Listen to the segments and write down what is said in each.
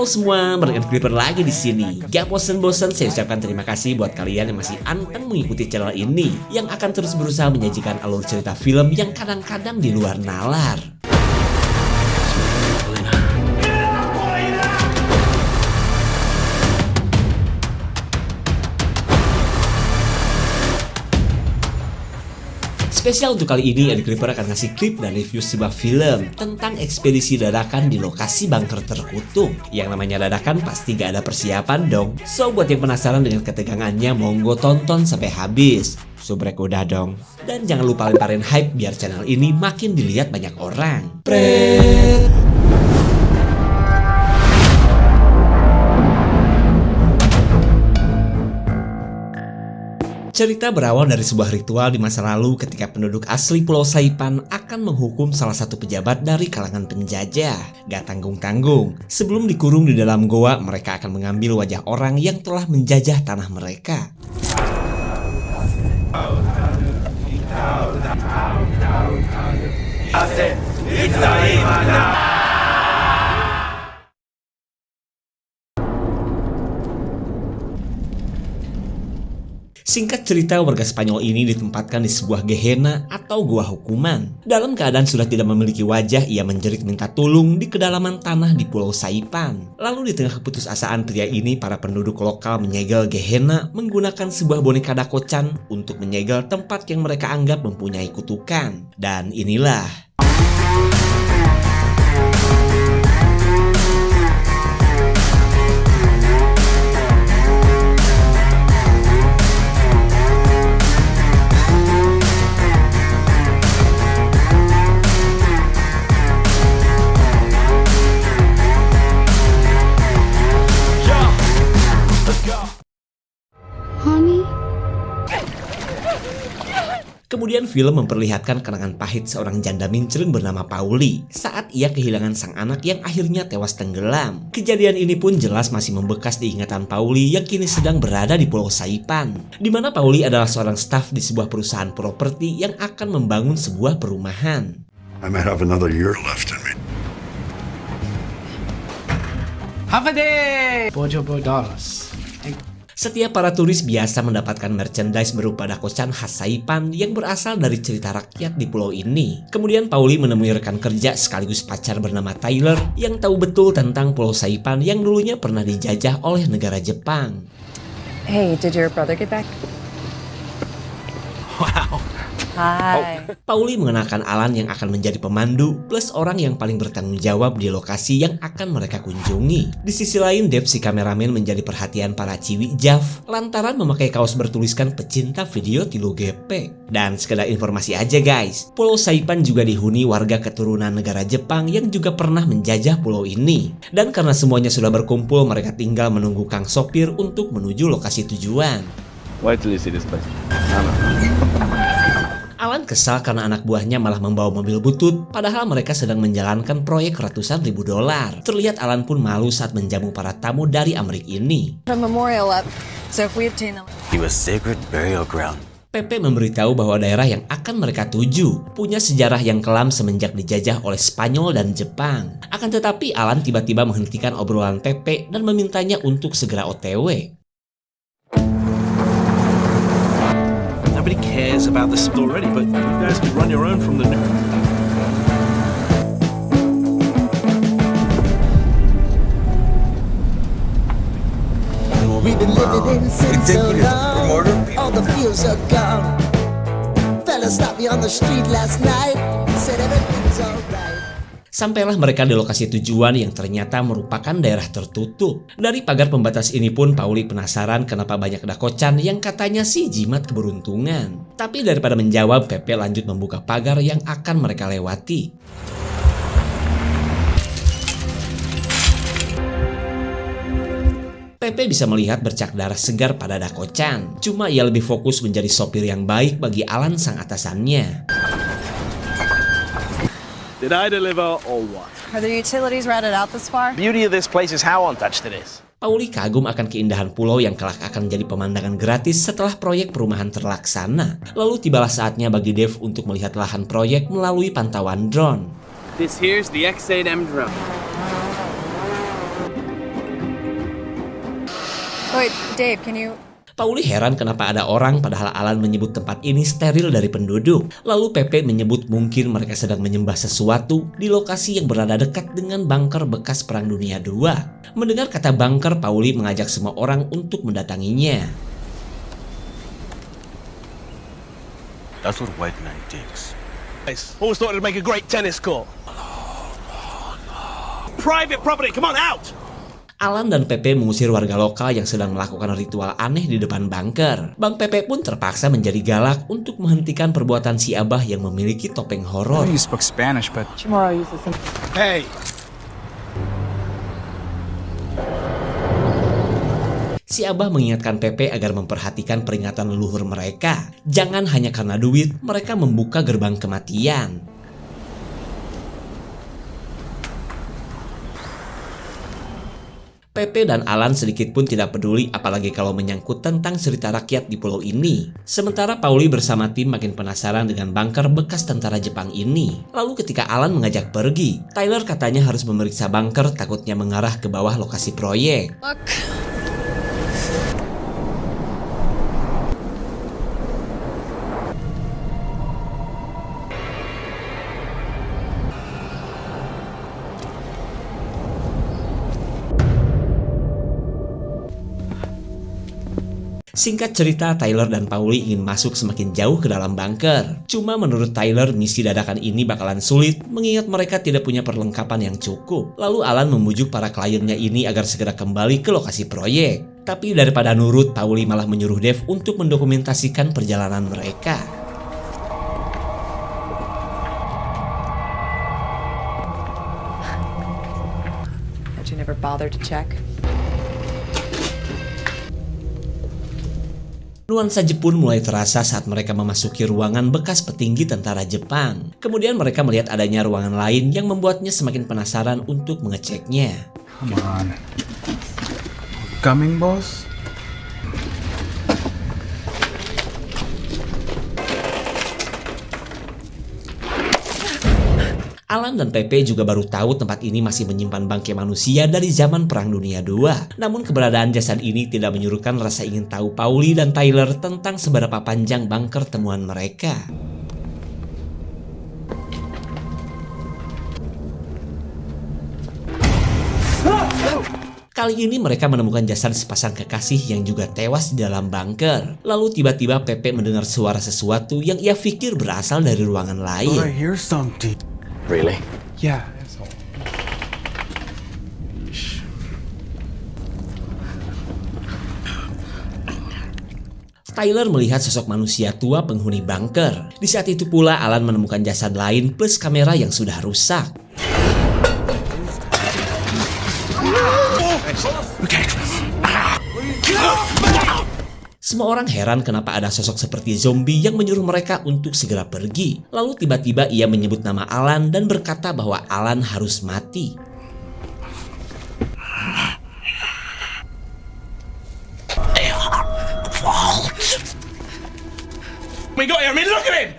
Halo semua, Morgan Creeper lagi di sini. Gak bosen-bosen saya ucapkan terima kasih buat kalian yang masih anteng mengikuti channel ini, yang akan terus berusaha menyajikan alur cerita film yang kadang-kadang di luar nalar. Spesial untuk kali ini, Eddie Creeper akan ngasih klip dan review sebuah film tentang ekspedisi dadakan di lokasi bunker terkutuk. Yang namanya dadakan pasti gak ada persiapan dong. So buat yang penasaran dengan ketegangannya, monggo tonton sampai habis. Subrek udah dong. Dan jangan lupa lemparin hype biar channel ini makin dilihat banyak orang. Cerita berawal dari sebuah ritual di masa lalu ketika penduduk asli Pulau Saipan akan menghukum salah satu pejabat dari kalangan penjajah. Gak tanggung-tanggung, sebelum dikurung di dalam goa, mereka akan mengambil wajah orang yang telah menjajah tanah mereka. Singkat cerita, warga Spanyol ini ditempatkan di sebuah gehena atau gua hukuman. Dalam keadaan sudah tidak memiliki wajah, ia menjerit minta tolong di kedalaman tanah di Pulau Saipan. Lalu di tengah keputusasaan pria ini, para penduduk lokal menyegel gehena menggunakan sebuah boneka dakocan untuk menyegel tempat yang mereka anggap mempunyai kutukan. Dan inilah Kemudian film memperlihatkan kenangan pahit seorang janda mincring bernama Pauli saat ia kehilangan sang anak yang akhirnya tewas tenggelam. Kejadian ini pun jelas masih membekas di ingatan Pauli yang kini sedang berada di Pulau Saipan, di mana Pauli adalah seorang staf di sebuah perusahaan properti yang akan membangun sebuah perumahan. I might have another year left in me. Have a day! Bojo bodos. Setiap para turis biasa mendapatkan merchandise berupa dakocan khas Saipan yang berasal dari cerita rakyat di pulau ini. Kemudian Pauli menemui rekan kerja sekaligus pacar bernama Tyler yang tahu betul tentang Pulau Saipan yang dulunya pernah dijajah oleh negara Jepang. Hey, did your brother get back? Wow. Hi. Pauli mengenakan Alan yang akan menjadi pemandu plus orang yang paling bertanggung jawab di lokasi yang akan mereka kunjungi. Di sisi lain, Dave si kameramen menjadi perhatian para ciwi Jav lantaran memakai kaos bertuliskan pecinta video tilu GP. Dan sekedar informasi aja guys, Pulau Saipan juga dihuni warga keturunan negara Jepang yang juga pernah menjajah pulau ini. Dan karena semuanya sudah berkumpul, mereka tinggal menunggu kang sopir untuk menuju lokasi tujuan. Wait till you see this place. Alan kesal karena anak buahnya malah membawa mobil butut, padahal mereka sedang menjalankan proyek ratusan ribu dolar. Terlihat Alan pun malu saat menjamu para tamu dari Amerika ini. A memorial up. So if we obtain a... He was sacred burial ground. Pepe memberitahu bahwa daerah yang akan mereka tuju punya sejarah yang kelam semenjak dijajah oleh Spanyol dan Jepang. Akan tetapi Alan tiba-tiba menghentikan obrolan Pepe dan memintanya untuk segera OTW. Nobody cares about the story already, but you guys can run your own from the new. We've been living in sin so long, all the feels are gone. Fella stopped me on the street last night, said everything's alright. Sampailah mereka di lokasi tujuan yang ternyata merupakan daerah tertutup. Dari pagar pembatas ini pun Pauli penasaran kenapa banyak dakocan yang katanya sih jimat keberuntungan. Tapi daripada menjawab, Pepe lanjut membuka pagar yang akan mereka lewati. Pepe bisa melihat bercak darah segar pada dakocan. Cuma ia lebih fokus menjadi sopir yang baik bagi Alan sang atasannya. Did I deliver or what? Are the utilities routed out this far? Beauty of this place is how untouched it is. Pauli kagum akan keindahan pulau yang kelak akan menjadi pemandangan gratis setelah proyek perumahan terlaksana. Lalu tibalah saatnya bagi Dave untuk melihat lahan proyek melalui pantauan drone. This here's the X8M drone. Wait, Dave, can you... Pauli heran kenapa ada orang padahal Alan menyebut tempat ini steril dari penduduk. Lalu Pepe menyebut mungkin mereka sedang menyembah sesuatu di lokasi yang berada dekat dengan bunker bekas Perang Dunia II. Mendengar kata bunker, Pauli mengajak semua orang untuk mendatanginya. That's what white man digs. Always thought it'd make a great tennis court. Private property, come on, out! Alan dan Pepe mengusir warga lokal yang sedang melakukan ritual aneh di depan bunker. Bang Pepe pun terpaksa menjadi galak untuk menghentikan perbuatan si Abah yang memiliki topeng horor. You spoke Spanish, but Chamorro uses some... Hey! Si Abah mengingatkan Pepe agar memperhatikan peringatan leluhur mereka. Jangan hanya karena duit, mereka membuka gerbang kematian. Pepe dan Alan sedikit pun tidak peduli apalagi kalau menyangkut tentang cerita rakyat di pulau ini. Sementara Pauli bersama tim makin penasaran dengan bunker bekas tentara Jepang ini. Lalu ketika Alan mengajak pergi, Tyler katanya harus memeriksa bunker takutnya mengarah ke bawah lokasi proyek. Look. Singkat cerita, Tyler dan Pauli ingin masuk semakin jauh ke dalam bunker. Cuma menurut Tyler, misi dadakan ini bakalan sulit mengingat mereka tidak punya perlengkapan yang cukup. Lalu Alan membujuk para kliennya ini agar segera kembali ke lokasi proyek. Tapi daripada nurut, Pauli malah menyuruh Dave untuk mendokumentasikan perjalanan mereka. But you never bothered to check? Nuansa Jepun mulai terasa saat mereka memasuki ruangan bekas petinggi tentara Jepang. Kemudian mereka melihat adanya ruangan lain yang membuatnya semakin penasaran untuk mengeceknya. come on. Coming, boss? Alan dan Pepe juga baru tahu tempat ini masih menyimpan bangkai manusia dari zaman Perang Dunia II. Namun keberadaan jasad ini tidak menyurutkan rasa ingin tahu Pauli dan Tyler tentang seberapa panjang bunker temuan mereka. Kali ini mereka menemukan jasad sepasang kekasih yang juga tewas di dalam bunker. Lalu tiba-tiba Pepe mendengar suara sesuatu yang ia pikir berasal dari ruangan I lain. hear something. Really? Yeah, that's all. Tyler melihat sosok manusia tua penghuni bunker. Di saat itu pula Alan menemukan jasad lain plus kamera yang sudah rusak. Semua orang heran kenapa ada sosok seperti zombie yang menyuruh mereka untuk segera pergi. Lalu tiba-tiba ia menyebut nama Alan dan berkata bahwa Alan harus mati. We got him! I mean, look at him!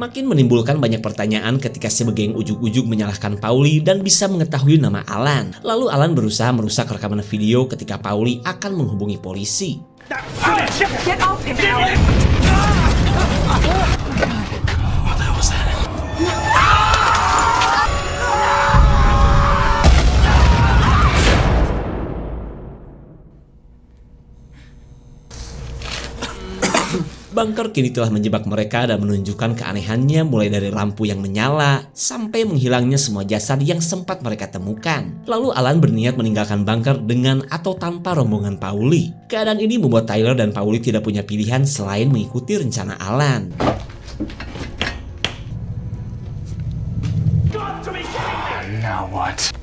Makin menimbulkan banyak pertanyaan ketika si begeng ujug-ujug menyalahkan Pauli dan bisa mengetahui nama Alan. Lalu Alan berusaha merusak rekaman video ketika Pauli akan menghubungi polisi. Get off him, Alan! Bunker kini telah menjebak mereka dan menunjukkan keanehannya mulai dari lampu yang menyala sampai menghilangnya semua jasad yang sempat mereka temukan. Lalu Alan berniat meninggalkan bunker dengan atau tanpa rombongan Pauli. Keadaan ini membuat Tyler dan Pauli tidak punya pilihan selain mengikuti rencana Alan. Now what?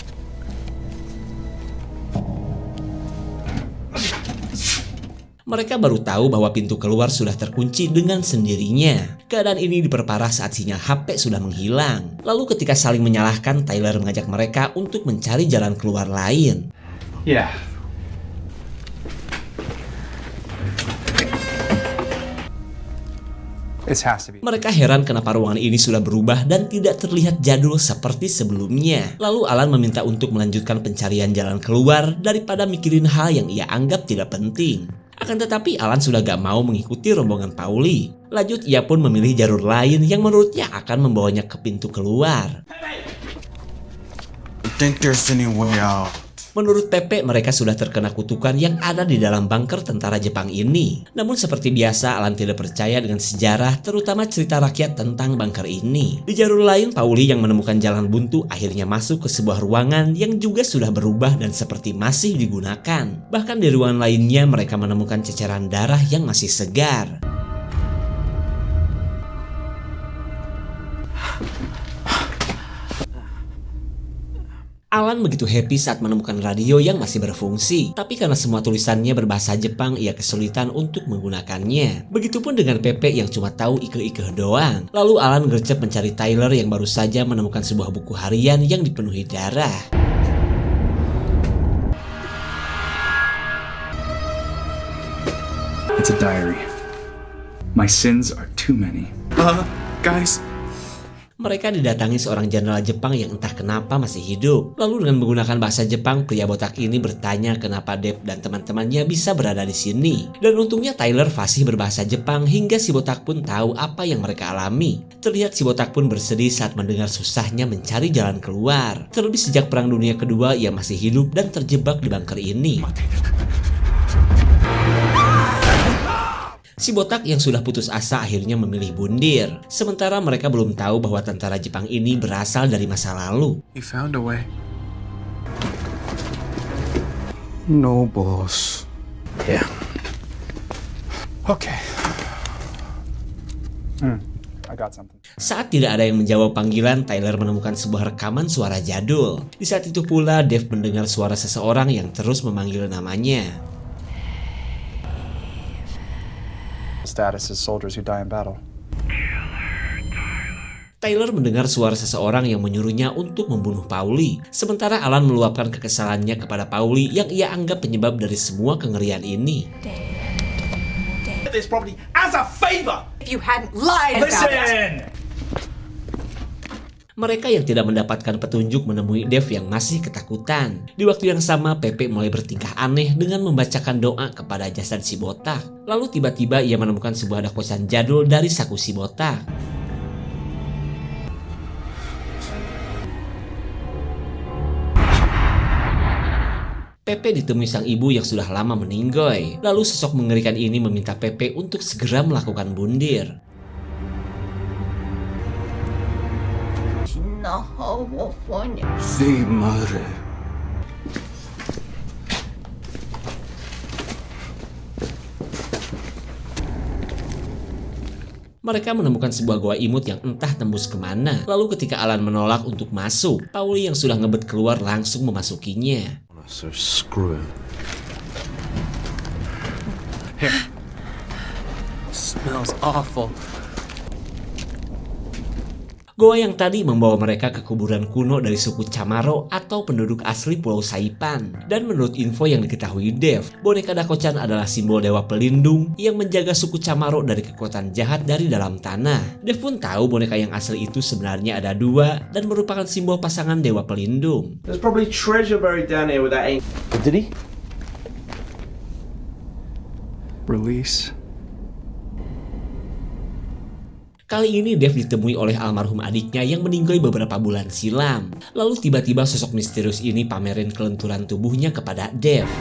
Mereka baru tahu bahwa pintu keluar sudah terkunci dengan sendirinya. Keadaan ini diperparah saat sinyal HP sudah menghilang. Lalu ketika saling menyalahkan, Tyler mengajak mereka untuk mencari jalan keluar lain. Yeah. This has to be. Mereka heran kenapa ruangan ini sudah berubah dan tidak terlihat jadul seperti sebelumnya. Lalu Alan meminta untuk melanjutkan pencarian jalan keluar daripada mikirin hal yang ia anggap tidak penting. Akan tetapi Alan sudah gak mau mengikuti rombongan Paulie. Lanjut ia pun memilih jalur lain yang menurutnya akan membawanya ke pintu keluar. You think there's any way out? Menurut Pepe, mereka sudah terkena kutukan yang ada di dalam bunker tentara Jepang ini. Namun seperti biasa, Alan tidak percaya dengan sejarah, terutama cerita rakyat tentang bunker ini. Di jalur lain, Paulie yang menemukan jalan buntu akhirnya masuk ke sebuah ruangan yang juga sudah berubah dan seperti masih digunakan. Bahkan di ruangan lainnya, mereka menemukan ceceran darah yang masih segar. Alan begitu happy saat menemukan radio yang masih berfungsi, tapi karena semua tulisannya berbahasa Jepang, ia kesulitan untuk menggunakannya. Begitupun dengan Pepe yang cuma tahu ike-ike doang. Lalu Alan gercep mencari Tyler yang baru saja menemukan sebuah buku harian yang dipenuhi darah. It's a diary. My sins are too many. Guys. Mereka didatangi seorang jenderal Jepang yang entah kenapa masih hidup. Lalu dengan menggunakan bahasa Jepang, pria botak ini bertanya kenapa Dave dan teman-temannya bisa berada di sini. Dan untungnya Tyler fasih berbahasa Jepang hingga si botak pun tahu apa yang mereka alami. Terlihat si botak pun bersedih saat mendengar susahnya mencari jalan keluar. Terlebih sejak Perang Dunia Kedua ia masih hidup dan terjebak di bunker ini. Si botak yang sudah putus asa akhirnya memilih bundir. Sementara mereka belum tahu bahwa tentara Jepang ini berasal dari masa lalu. He found a way. No, boss. Yeah. Okay. I got something. Saat tidak ada yang menjawab panggilan, Tyler menemukan sebuah rekaman suara jadul. Di saat itu pula, Dave mendengar suara seseorang yang terus memanggil namanya. Status is soldiers who die in battle. Tyler mendengar suara seseorang yang menyuruhnya untuk membunuh Paulie. Sementara Alan meluapkan kekesalannya kepada Paulie yang ia anggap penyebab dari semua kengerian ini. This property as a favor. If you hadn't lied about it. Listen. Mereka yang tidak mendapatkan petunjuk menemui Dave yang masih ketakutan. Di waktu yang sama, Pepe mulai bertingkah aneh dengan membacakan doa kepada jasad si botak. Lalu tiba-tiba ia menemukan sebuah dakosan jadul dari saku si botak. Pepe ditemui sang ibu yang sudah lama meninggoy. Lalu sosok mengerikan ini meminta Pepe untuk segera melakukan bundir. Sí, madre. Mereka menemukan sebuah goa imut yang entah tembus kemana. Lalu ketika Alan menolak untuk masuk, Paulie yang sudah ngebet keluar langsung memasukinya. So screw it. Here. Smells awful. Goa yang tadi membawa mereka ke kuburan kuno dari suku Chamorro atau penduduk asli Pulau Saipan. Dan menurut info yang diketahui Dave, boneka Dako-chan adalah simbol dewa pelindung yang menjaga suku Chamorro dari kekuatan jahat dari dalam tanah. Dave pun tahu boneka yang asli itu sebenarnya ada dua dan merupakan simbol pasangan dewa pelindung. There's probably treasure buried down here with that ain't. Did he? Release. Kali ini Dave ditemui oleh almarhum adiknya yang meninggal beberapa bulan silam. Lalu tiba-tiba sosok misterius ini pamerin kelenturan tubuhnya kepada Dave.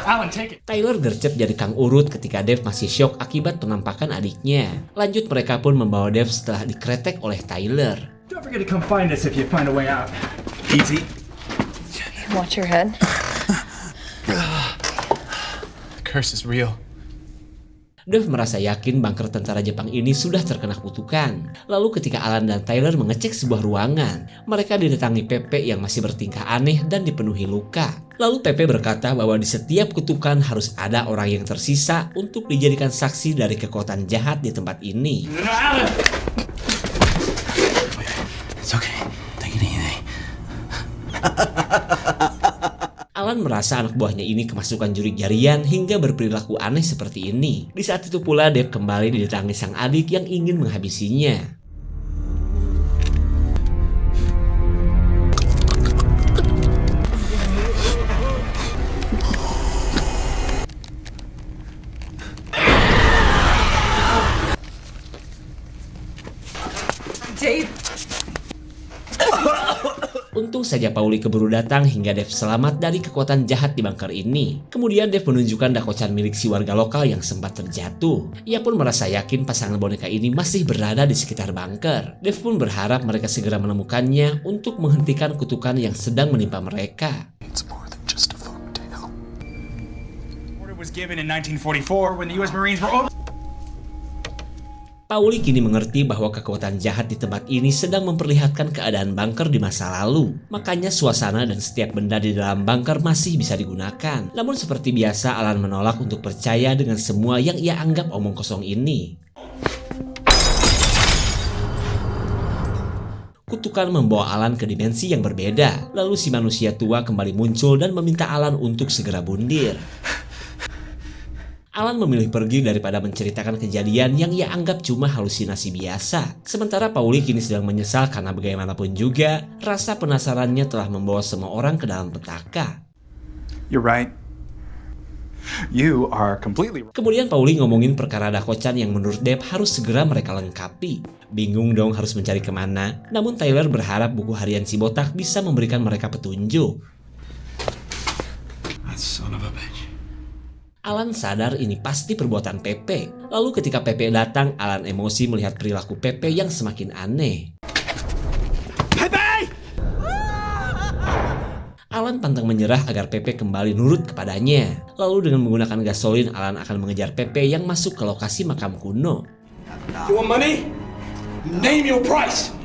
Alan, take it. Tyler gercep jadi kang urut ketika Dave masih syok akibat penampakan adiknya. Lanjut mereka pun membawa Dave setelah dikretek oleh Tyler. Don't forget to come find us if you find a way out. Easy. Watch your head. The curse is real. Dave merasa yakin bunker tentara Jepang ini sudah terkena kutukan. Lalu ketika Alan dan Tyler mengecek sebuah ruangan, mereka didatangi Pepe yang masih bertingkah aneh dan dipenuhi luka. Lalu Pepe berkata bahwa di setiap kutukan harus ada orang yang tersisa untuk dijadikan saksi dari kekuatan jahat di tempat ini. It's okay. Take it easy. Alan Alan merasa anak buahnya ini kemasukan jurik-jarian hingga berperilaku aneh seperti ini. Di saat itu pula Dave kembali didatangi sang adik yang ingin menghabisinya. Dave. Untung saja Paulie keburu datang hingga Dave selamat dari kekuatan jahat di bunker ini. Kemudian Dave menunjukkan dakocan milik si warga lokal yang sempat terjatuh. Ia pun merasa yakin pasangan boneka ini masih berada di sekitar bunker. Dave pun berharap mereka segera menemukannya untuk menghentikan kutukan yang sedang menimpa mereka. It's more than just a folk tale. Order was given in 1944 when the U.S. Marines were over. Paulie kini mengerti bahwa kekuatan jahat di tempat ini sedang memperlihatkan keadaan bunker di masa lalu. Makanya suasana dan setiap benda di dalam bunker masih bisa digunakan. Namun seperti biasa Alan menolak untuk percaya dengan semua yang ia anggap omong kosong ini. Kutukan membawa Alan ke dimensi yang berbeda. Lalu si manusia tua kembali muncul dan meminta Alan untuk segera bundir. Alan memilih pergi daripada menceritakan kejadian yang ia anggap cuma halusinasi biasa. Sementara Paulie kini sedang menyesal karena bagaimanapun juga, rasa penasarannya telah membawa semua orang ke dalam petaka. You're right. You are completely right. Kemudian Paulie ngomongin perkara dakocan yang menurut Dave harus segera mereka lengkapi. Bingung dong harus mencari kemana. Namun Tyler berharap buku harian si botak bisa memberikan mereka petunjuk. That son of a bitch. Alan sadar ini pasti perbuatan Pepe. Lalu ketika Pepe datang, Alan emosi melihat perilaku Pepe yang semakin aneh. Pepe! Alan pantang menyerah agar Pepe kembali nurut kepadanya. Lalu dengan menggunakan gasolin, Alan akan mengejar Pepe yang masuk ke lokasi makam kuno. You want money? Name your price.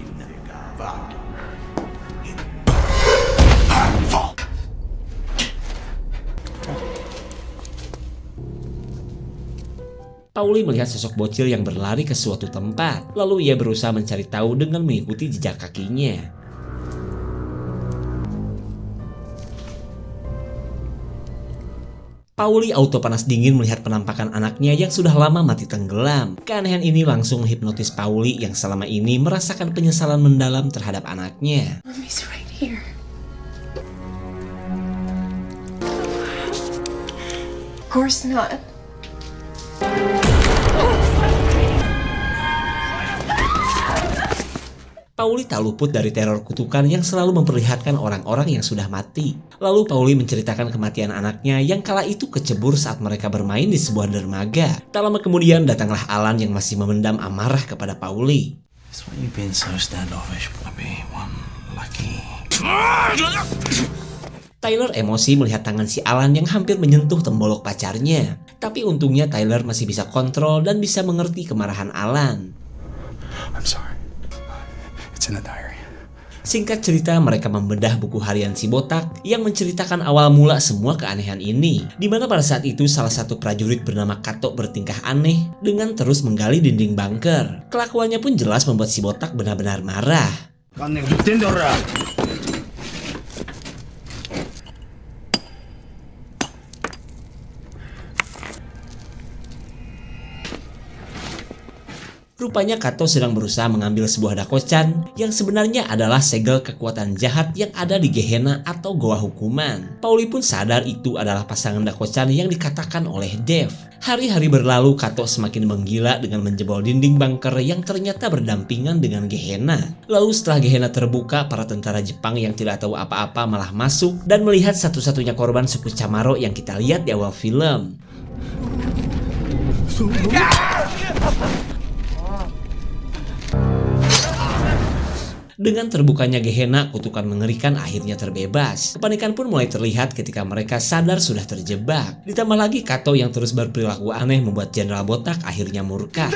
Paulie melihat sosok bocil yang berlari ke suatu tempat. Lalu ia berusaha mencari tahu dengan mengikuti jejak kakinya. Paulie auto panas dingin melihat penampakan anaknya yang sudah lama mati tenggelam. Keanehan ini langsung menghipnotis Paulie yang selama ini merasakan penyesalan mendalam terhadap anaknya. Mommy's right here. Of course not. Paulie tak luput dari teror kutukan yang selalu memperlihatkan orang-orang yang sudah mati. Lalu Paulie menceritakan kematian anaknya yang kala itu kecebur saat mereka bermain di sebuah dermaga. Tak lama kemudian datanglah Alan yang masih memendam amarah kepada Paulie. That's why you've been so standoffish. I'll be one lucky. Tyler emosi melihat tangan si Alan yang hampir menyentuh tembolok pacarnya. Tapi untungnya Tyler masih bisa kontrol dan bisa mengerti kemarahan Alan. I'm sorry. It's in the diary. Singkat cerita, mereka membedah buku harian si botak yang menceritakan awal mula semua keanehan ini. Di mana pada saat itu salah satu prajurit bernama Kato bertingkah aneh dengan terus menggali dinding bunker. Kelakuannya pun jelas membuat si botak benar-benar marah. Rupanya Kato sedang berusaha mengambil sebuah dakocan yang sebenarnya adalah segel kekuatan jahat yang ada di Gehenna atau Goa Hukuman. Paulie pun sadar itu adalah pasangan dakocan yang dikatakan oleh Dave. Hari-hari berlalu, Kato semakin menggila dengan menjebol dinding bunker yang ternyata berdampingan dengan Gehenna. Lalu setelah Gehenna terbuka, para tentara Jepang yang tidak tahu apa-apa malah masuk dan melihat satu-satunya korban suku Chamorro yang kita lihat di awal film. Dengan terbukanya Gehenna, kutukan mengerikan akhirnya terbebas. Kepanikan pun mulai terlihat ketika mereka sadar sudah terjebak. Ditambah lagi Kato yang terus berperilaku aneh membuat Jenderal Botak akhirnya murka.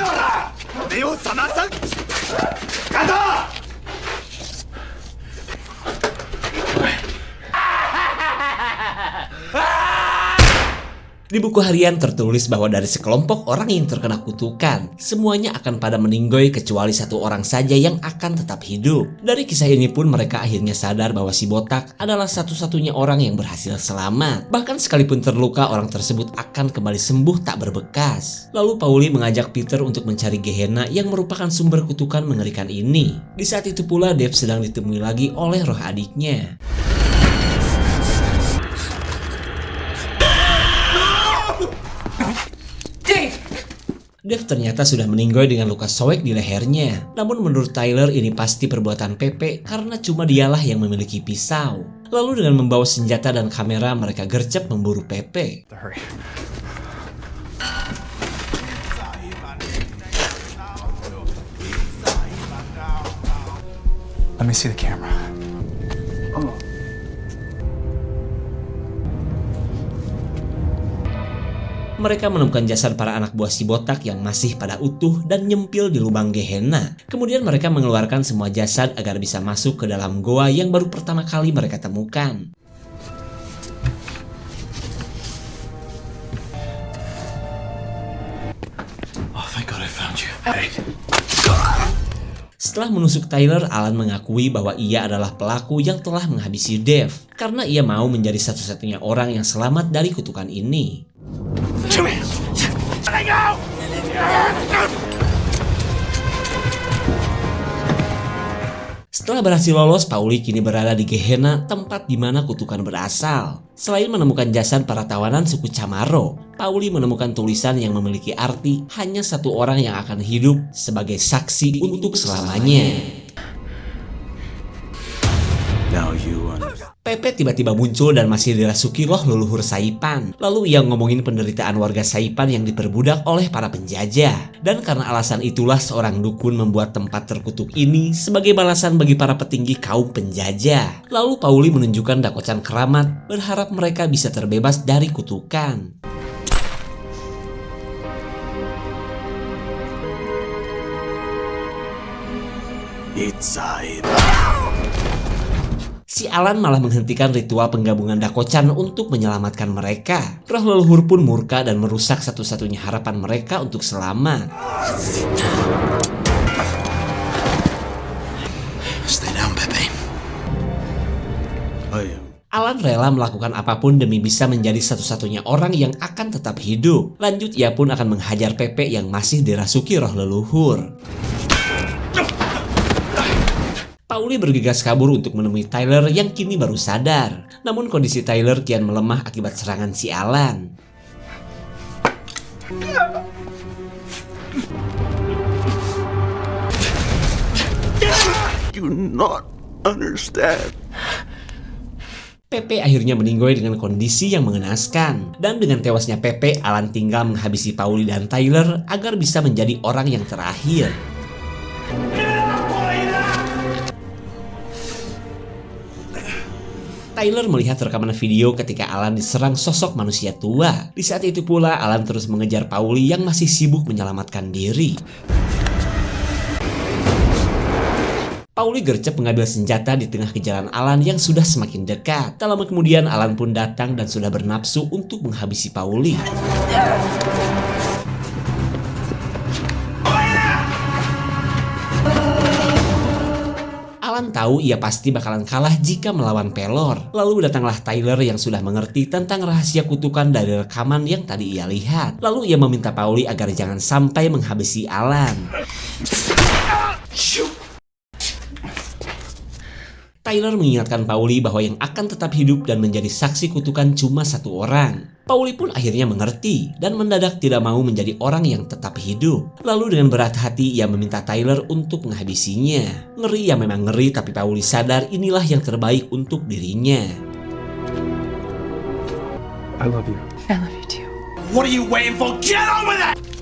Di buku harian tertulis bahwa dari sekelompok orang yang terkena kutukan, semuanya akan pada meninggoy kecuali satu orang saja yang akan tetap hidup. Dari kisah ini pun mereka akhirnya sadar bahwa si botak adalah satu-satunya orang yang berhasil selamat. Bahkan sekalipun terluka, orang tersebut akan kembali sembuh tak berbekas. Lalu Pauli mengajak Peter untuk mencari Gehenna yang merupakan sumber kutukan mengerikan ini. Di saat itu pula Dave sedang ditemui lagi oleh roh adiknya. Dave ternyata sudah meninggoy dengan luka sobek di lehernya. Namun menurut Tyler ini pasti perbuatan Pepe karena cuma dialah yang memiliki pisau. Lalu dengan membawa senjata dan kamera mereka gercep memburu Pepe. Hurry. Let me see the camera. Mereka menemukan jasad para anak buah si botak yang masih pada utuh dan nyempil di lubang Gehenna. Kemudian mereka mengeluarkan semua jasad agar bisa masuk ke dalam goa yang baru pertama kali mereka temukan. Oh, thank God I found you. Hey. Setelah menusuk Tyler, Alan mengakui bahwa ia adalah pelaku yang telah menghabisi Dave karena ia mau menjadi satu-satunya orang yang selamat dari kutukan ini. Setelah berhasil lolos, Pauli kini berada di Gehenna, tempat di mana kutukan berasal. Selain menemukan jasad para tawanan suku Chamorro, Pauli menemukan tulisan yang memiliki arti hanya satu orang yang akan hidup sebagai saksi untuk selamanya. Now you understand. Pepe tiba-tiba muncul dan masih dirasuki roh leluhur Saipan. Lalu ia ngomongin penderitaan warga Saipan yang diperbudak oleh para penjajah. Dan karena alasan itulah seorang dukun membuat tempat terkutuk ini sebagai balasan bagi para petinggi kaum penjajah. Lalu Pauli menunjukkan dakocan keramat, berharap mereka bisa terbebas dari kutukan. It's Zaid. Si Alan malah menghentikan ritual penggabungan dakocan untuk menyelamatkan mereka. Roh leluhur pun murka dan merusak satu-satunya harapan mereka untuk selamat. Stay down, Pepe. I am. Alan rela melakukan apapun demi bisa menjadi satu-satunya orang yang akan tetap hidup. Lanjut, ia pun akan menghajar Pepe yang masih dirasuki roh leluhur. Pauli bergegas kabur untuk menemui Tyler yang kini baru sadar. Namun kondisi Tyler kian melemah akibat serangan si Alan. You not understand. Pepe akhirnya meninggoy dengan kondisi yang mengenaskan. Dan dengan tewasnya Pepe, Alan tinggal menghabisi Pauli dan Tyler agar bisa menjadi orang yang terakhir. Tyler melihat rekaman video ketika Alan diserang sosok manusia tua. Di saat itu pula Alan terus mengejar Pauli yang masih sibuk menyelamatkan diri. Pauli gercep mengambil senjata di tengah kejaran Alan yang sudah semakin dekat. Tak lama kemudian Alan pun datang dan sudah bernafsu untuk menghabisi Pauli. Alan tahu ia pasti bakalan kalah jika melawan Pelor. Lalu datanglah Tyler yang sudah mengerti tentang rahasia kutukan dari rekaman yang tadi ia lihat. Lalu ia meminta Pauli agar jangan sampai menghabisi Alan. Tyler mengingatkan Pauli bahwa yang akan tetap hidup dan menjadi saksi kutukan cuma satu orang. Pauli pun akhirnya mengerti dan mendadak tidak mau menjadi orang yang tetap hidup. Lalu dengan berat hati ia meminta Tyler untuk menghabisinya. Ngeri ya memang ngeri, tapi Pauli sadar inilah yang terbaik untuk dirinya. I love you. I love you too. What are you waiting for? Get on with it!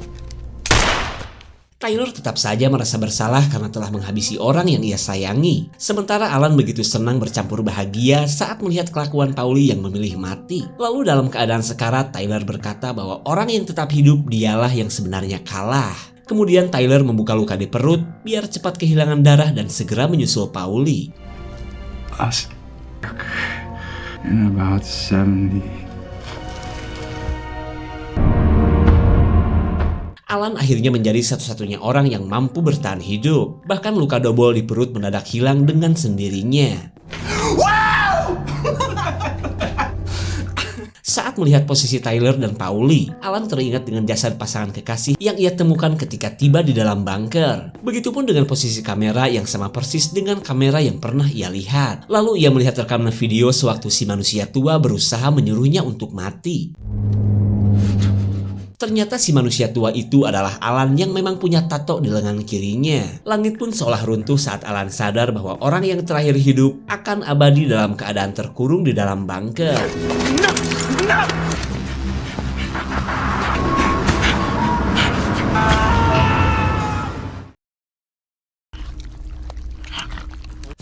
Tyler tetap saja merasa bersalah karena telah menghabisi orang yang ia sayangi. Sementara Alan begitu senang bercampur bahagia saat melihat kelakuan Pauli yang memilih mati. Lalu dalam keadaan sekarat, Tyler berkata bahwa orang yang tetap hidup dialah yang sebenarnya kalah. Kemudian Tyler membuka luka di perut biar cepat kehilangan darah dan segera menyusul Pauli. Us in about 70. Alan akhirnya menjadi satu-satunya orang yang mampu bertahan hidup. Bahkan luka dobol di perut mendadak hilang dengan sendirinya. Saat melihat posisi Tyler dan Paulie, Alan teringat dengan jasad pasangan kekasih yang ia temukan ketika tiba di dalam bunker. Begitupun dengan posisi kamera yang sama persis dengan kamera yang pernah ia lihat. Lalu ia melihat rekaman video sewaktu si manusia tua berusaha menyuruhnya untuk mati. Ternyata si manusia tua itu adalah Alan yang memang punya tato di lengan kirinya. Langit pun seolah runtuh saat Alan sadar bahwa orang yang terakhir hidup akan abadi dalam keadaan terkurung di dalam bunker.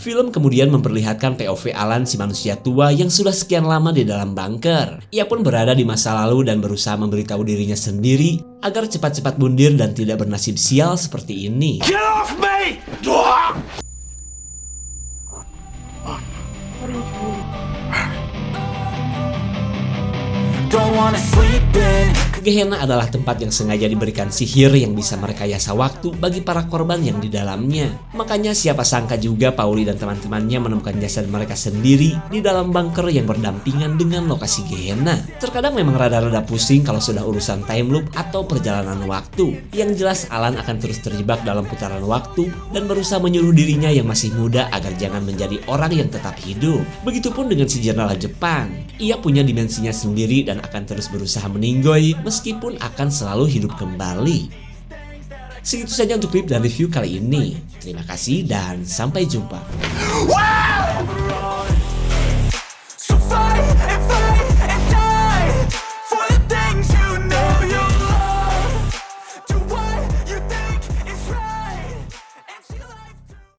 Film kemudian memperlihatkan POV Alan si manusia tua yang sudah sekian lama di dalam bunker. Ia pun berada di masa lalu dan berusaha memberitahu dirinya sendiri agar cepat-cepat mundur dan tidak bernasib sial seperti ini. Get off me! Don't wanna sleep in. Gehenna adalah tempat yang sengaja diberikan sihir yang bisa merekayasa waktu bagi para korban yang di dalamnya. Makanya siapa sangka juga Paulie dan teman-temannya menemukan jasad mereka sendiri di dalam bunker yang berdampingan dengan lokasi Gehenna. Terkadang memang rada-rada pusing kalau sudah urusan time loop atau perjalanan waktu. Yang jelas Alan akan terus terjebak dalam putaran waktu dan berusaha menyuruh dirinya yang masih muda agar jangan menjadi orang yang tetap hidup. Begitupun dengan si jenderal Jepang. Ia punya dimensinya sendiri dan akan terus berusaha meninggoy meskipun akan selalu hidup kembali. Segitu saja untuk klip dan review kali ini. Terima kasih dan sampai jumpa.